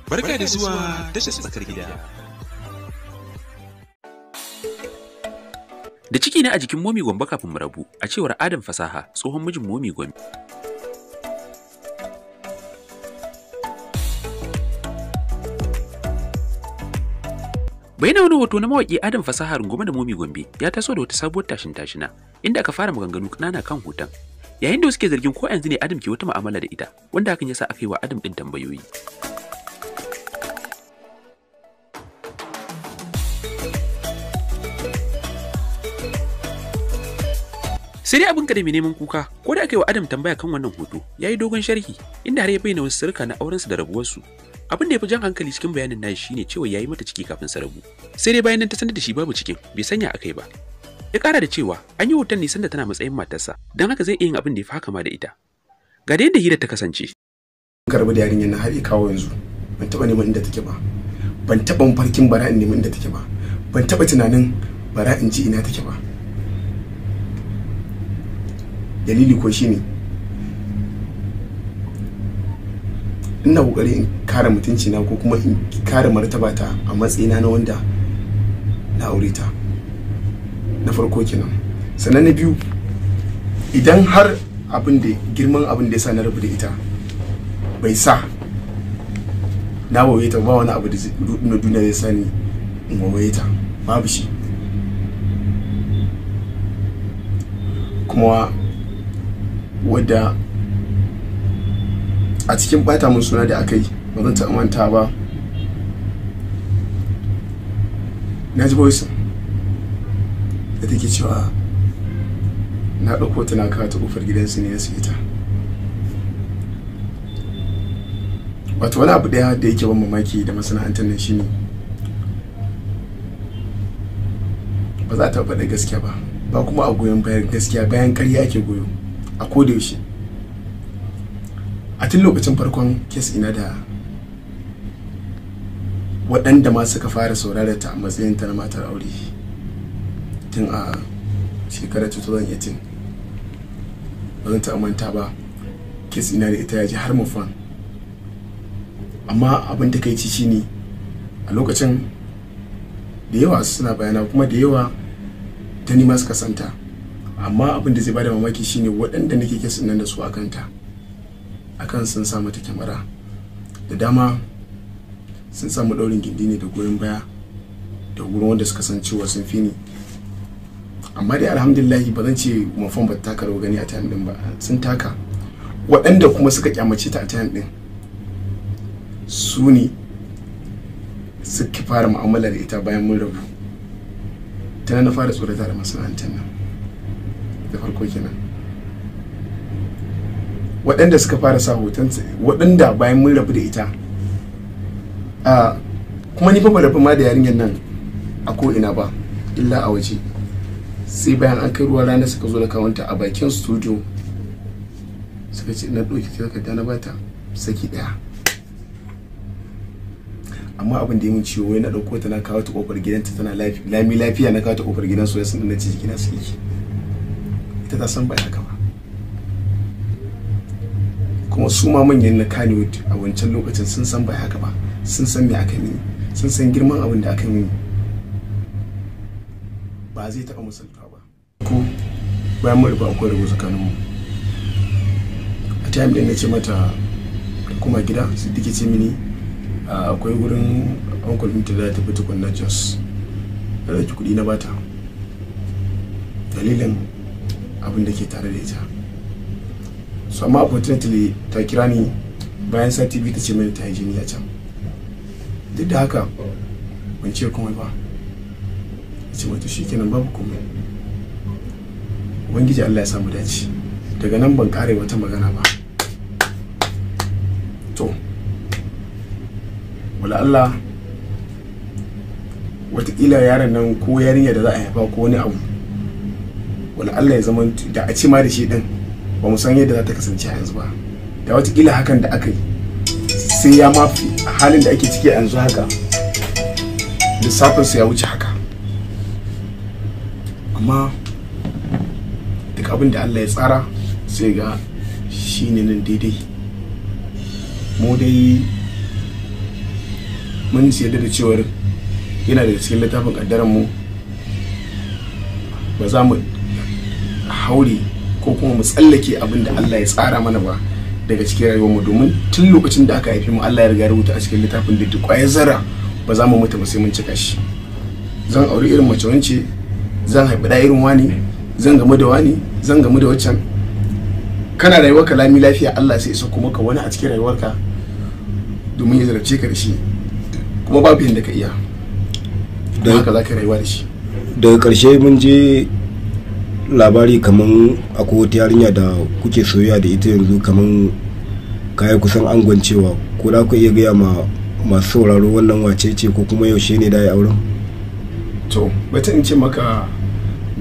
Barka da zuwa tashar tsakar gida. Da ciki na a jikin Momy Gombe kafin mu rabu, a cewar Adam Fasaha, tsohon mijin Momy Gombe. Bayyana wani hoto na mawaƙi Adam Fasaha rungume da Momy Gombe ya taso da wata sabuwar tashin-tashina, inda aka fara maganganu ƙanana kan hoton. Yayin da suke zargin ko yanzu ne Adam ke wata mu'amala da ita, wanda hakan yasa aka yi wa Adam ɗin tambayoyi. Sai dai abin ka da mai neman kuka, ko da aka yi wa Adam tambaya kan wannan hoto, ya yi dogon sharhi, inda har ya bayyana wasu sirrika na aurensu da rabuwarsu. Abin da ya fi jan hankali cikin bayanin nashi shine cewa ya yi mata ciki kafin su rabu. Sai dai bayan nan ta sanar da shi babu cikin, bai sanya akai ba. Ya ƙara da cewa an yi hoton ne sanda tana matsayin matarsa, don haka zai iya yin abin da ya fi haka ma da ita. Ga da yadda hirar ta kasance. Karbi da yarinyar na har ya kawo yanzu, ban taɓa neman inda take ba. Ban taɓa farkin bara in neman inda take ba. Ban taɓa tunanin bara in ji ina take ba. Dalili ko shine ina kokari in kare mutunci na ko kuma in kare martabata a matsayina na wanda na aure ta. Na farko kenan. Sannan na biyu, idan har abin da girman abin da yasa na rabu da ita bai sa na waye ta, ba wani abu da na duniya zai sani in waye ta, babu shi. Kuma wadda a cikin bata mun suna da aka yi ba zan taɓa manta ba, na ji voice da take cewa na ɗauko ta na kawo ta ƙofar gidansu ne ya su ita. Wato wani abu ɗaya da yake ban mamaki da masana'antar nan shine ba za ta faɗa gaskiya ba, ba kuma a goyon bayan gaskiya, bayan ƙarya ake goyo a koda yaushe. A tun lokacin farkon kes ina da waɗanda ma suka fara saurara ta a matsayin ta na matar aure tun a shekarar 2018, ba zan taɓa manta ba, kes ina da ita ya ji har mufan. Amma abin da kai ci shine a lokacin da yawa suna bayana, kuma da yawa ta nima suka santa. Amma abin da zai bada mamaki shine waɗanda nake kesin nan da su akan sun sa mata kyamara da dama, sun samu ɗaurin gindi ne da goyon baya da gurin wanda suka san cewa sun fi ni. Amma dai alhamdulillahi ba zan ce mafan ba ta taka rawar gani a tayan din ba, sun taka. Waɗanda kuma suka kyamace ta a tayan din su ne suka fara mu'amala da ita bayan mun rabu. Tana na fara tsorata da masana'antar nan da farko kenan. Waɗanda suka fara sa hoton, waɗanda bayan mun rabu da ita kuma ni fa ba rabu ma da yarinyar nan a ko ina ba illa a waje, sai bayan an kai ruwa rana suka zo da kawanta a bakin studio suka ce na ɗauki takarda na bata saki ɗaya. Amma abin da ya min ciwo, wai na ɗauko ta na kawo ta ƙofar gidanta tana lami lafiya, na kawo ta ƙofar gidansu ya san na ce jikina su yi. Ita ta san ba haka ba. Kuma su ma manyan na Kannywood a wancan lokacin sun san ba haka ba, sun san me aka yi, sun san girman abin da aka yi, ba zai taɓa misaltuwa ba. Ko bayan mu riba akwai rabo tsakaninmu, a time da na ce mata kuma gida su dike ce mini akwai wurin uncle ɗinta da ta fita kunna Jos, da ɗauki kuɗi na bata dalilin abin da ke tare da ita. So amma opportunity ta kira ni bayan sati biyu ta ce mini ta yi jini a can. Duk da haka ban ce komai ba, ce mata shi kenan babu komai, ubangiji Allah ya samu dace. Daga nan ban kare wata magana ba. To wala Allah watakila yaron nan ko yarinya da za a haifa ko wani abu, wala Allah ya zama da a ce ma da shi din ba mu san yadda za ta kasance a yanzu ba. Da watakila hakan da aka yi sai ya mafi halin da ake ciki a yanzu haka, lissafinsu ya wuce haka. Amma duk abin da Allah ya tsara sai ga shi ne nan daidai. Mu dai mun yarda da cewar yana da cikin littafin kaddaran mu ba za mu haure ko kuma mu tsallake abin da Allah ya tsara mana ba daga cikin rayuwar mu, domin tun lokacin da aka haife mu Allah ya riga rubuta a cikin littafin da duk ƙwayar zarra ba za mu mutu ba sai mun cika shi. Zan auri irin mace wance, zan haifi da irin wani, zan gamu da wani, zan gamu da waccan. Kana rayuwarka lami lafiya, Allah sai ya sauko maka wani a cikin rayuwarka domin ya zarce ka da shi, kuma babu yadda ka iya, don haka za ka rayuwa da shi. Daga ƙarshe mun je labari kaman akwai wata yarinya da kuke soyayya da ita yanzu, kaman kaya kusan angon cewa, ko da ku iya gaya ma masu sauraro wannan wace ce ko kuma yaushe ne da ya auren? To bata in ce maka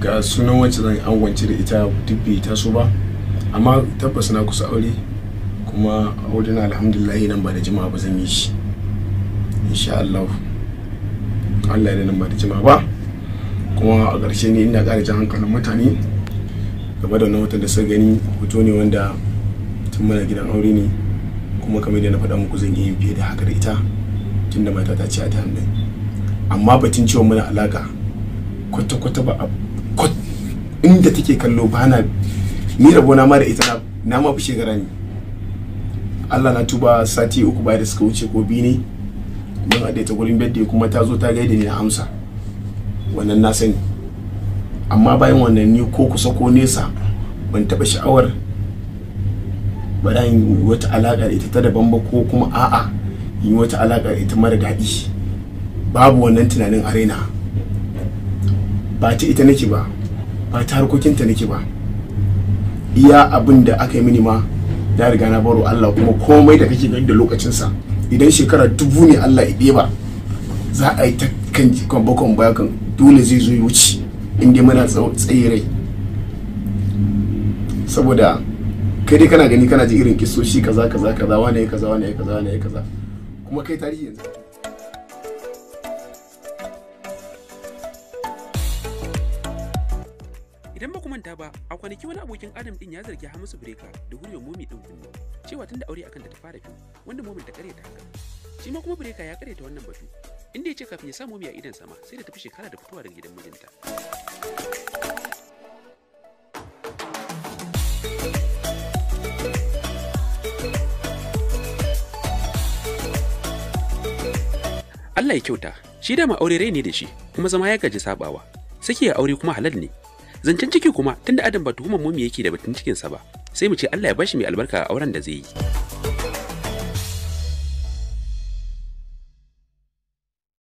ga sunan wacce zan angwance da ita duk bai taso ba, amma tabbas na kusa aure, kuma aure na alhamdulillah nan ba da jima'a ba zan yi shi insha Allah. Allah ya nan ba da jima'a ba. Kuma a ƙarshe ne ina ƙara jan hankalin mutane game da wannan watan da suka gani, hoto ne wanda tun mana gidan aure ne, kuma kamar da na faɗa muku zan iya yin fiye da haka da ita tun da mata ta ce a ta hannun. Amma batun cewa muna alaƙa kwata-kwata ba inda take kallo ba na ni rabona ma da ita na ma fi shekara ne. Allah na tuba sati 3 baya da suka wuce ko 2 ne mun haɗe ta gurin birthday, kuma ta zo ta gaida ni na amsa, wannan na sani. Amma bayan wannan ni ko kusa ko nesa ban taɓa sha'awar ba da yin wata alaƙa da ita ta daban ba, ko kuma a'a yin wata alaƙa da ita mara daɗi. Babu wannan tunanin a raina, ba ta ita nake ba, ba ta harkokinta nake ba. Iya abin da aka yi mini ma ya riga na baro Allah, kuma komai da kake gani da lokacinsa. Idan shekara 1000 ne Allah ya ɗeba, za a yi ta kan bakon baya kan dole zai zo ya wuce inda muna tsaye rai. Saboda kai dai kana gani kana ji irin kisoshi kaza kaza kaza, wane ya kaza, wane ya kaza, wane ya kaza, kuma kai tarihi yanzu. Idan ba ku manta ba, a kwanaki wani abokin Adam din ya zargi Hamisu Breka da guriyar Momy din kunni, cewa tunda aure akan ta fara fim, wanda Momy ta karyata haka. Shi ma kuma Breka ya karyata wannan batu, inda ya ce kafin ya sa Momy a idan sama sai da tafi shekara da fitowa daga gidan mijinta. Allah ya kyauta, shi dama aure rai ne da shi, kuma zama ya gaji sabawa. Saki ya aure kuma halal ne. Zancen ciki kuma tunda Adam ba tuhumar Momy yake da batun cikinsa ba, sai mu ce Allah ya bashi mai albarka a auren da zai yi.